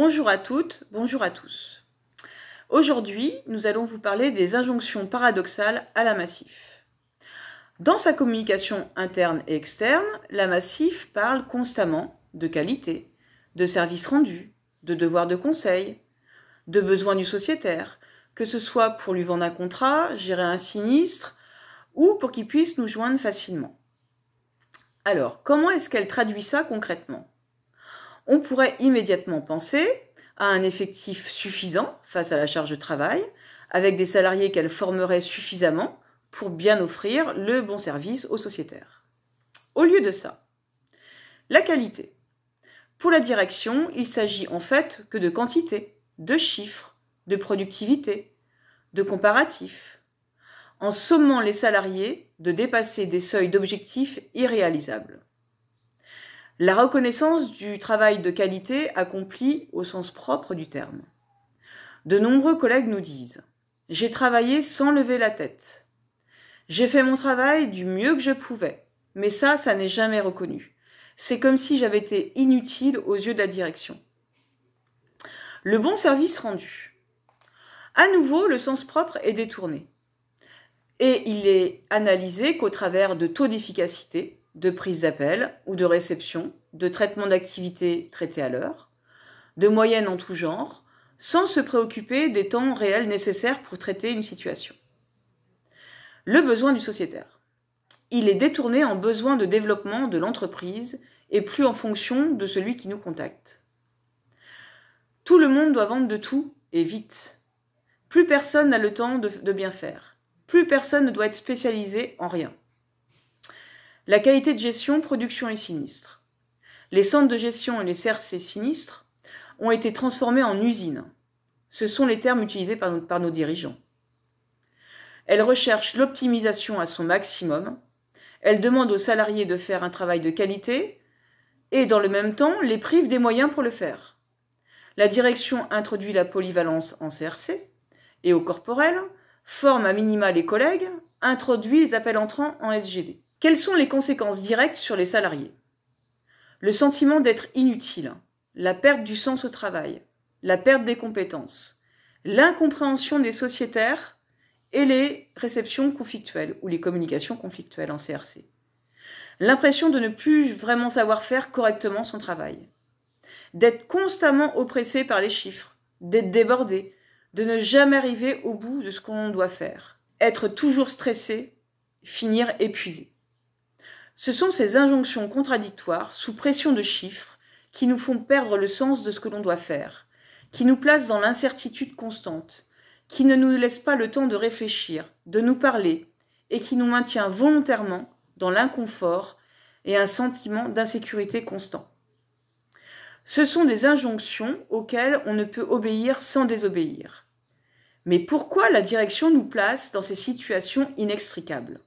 Bonjour à toutes, bonjour à tous. Aujourd'hui, nous allons vous parler des injonctions paradoxales à la Massif. Dans sa communication interne et externe, la Massif parle constamment de qualité, de services rendus, de devoirs de conseil, de besoins du sociétaire, que ce soit pour lui vendre un contrat, gérer un sinistre ou pour qu'il puisse nous joindre facilement. Alors, comment est-ce qu'elle traduit ça concrètement ? On pourrait immédiatement penser à un effectif suffisant face à la charge de travail, avec des salariés qu'elle formerait suffisamment pour bien offrir le bon service aux sociétaires. Au lieu de ça, la qualité. Pour la direction, il s'agit en fait que de quantité, de chiffres, de productivité, de comparatifs, en sommant les salariés de dépasser des seuils d'objectifs irréalisables. La reconnaissance du travail de qualité accompli au sens propre du terme. De nombreux collègues nous disent « J'ai travaillé sans lever la tête. J'ai fait mon travail du mieux que je pouvais, mais ça n'est jamais reconnu. C'est comme si j'avais été inutile aux yeux de la direction. » Le bon service rendu. À nouveau, le sens propre est détourné. Et il est analysé qu'au travers de taux d'efficacité, de prise d'appel ou de réception, de traitement d'activités traitées à l'heure, de moyennes en tout genre, sans se préoccuper des temps réels nécessaires pour traiter une situation. Le besoin du sociétaire. Il est détourné en besoin de développement de l'entreprise et plus en fonction de celui qui nous contacte. Tout le monde doit vendre de tout et vite. Plus personne n'a le temps de bien faire. Plus personne ne doit être spécialisé en rien. La qualité de gestion, production et sinistre. Les centres de gestion et les CRC sinistres ont été transformés en usines. Ce sont les termes utilisés par nos dirigeants. Elle recherche l'optimisation à son maximum. Elle demande aux salariés de faire un travail de qualité et, dans le même temps, les prive des moyens pour le faire. La direction introduit la polyvalence en CRC et au corporel, forme à minima les collègues, introduit les appels entrants en SGD. Quelles sont les conséquences directes sur les salariés ? Le sentiment d'être inutile, la perte du sens au travail, la perte des compétences, l'incompréhension des sociétaires et les réceptions conflictuelles ou les communications conflictuelles en CRC. L'impression de ne plus vraiment savoir faire correctement son travail, d'être constamment oppressé par les chiffres, d'être débordé, de ne jamais arriver au bout de ce qu'on doit faire, être toujours stressé, finir épuisé. Ce sont ces injonctions contradictoires, sous pression de chiffres, qui nous font perdre le sens de ce que l'on doit faire, qui nous placent dans l'incertitude constante, qui ne nous laissent pas le temps de réfléchir, de nous parler, et qui nous maintient volontairement dans l'inconfort et un sentiment d'insécurité constant. Ce sont des injonctions auxquelles on ne peut obéir sans désobéir. Mais pourquoi la direction nous place dans ces situations inextricables ?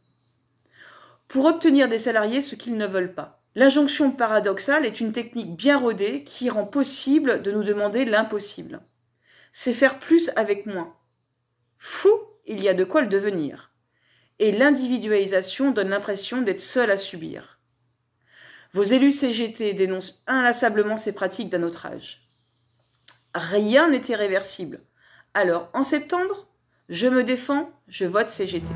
Pour obtenir des salariés ce qu'ils ne veulent pas. L'injonction paradoxale est une technique bien rodée qui rend possible de nous demander l'impossible. C'est faire plus avec moins. Fou, il y a de quoi le devenir. Et l'individualisation donne l'impression d'être seul à subir. Vos élus CGT dénoncent inlassablement ces pratiques d'un autre âge. Rien n'est irréversible. Alors, en septembre, je me défends, je vote CGT.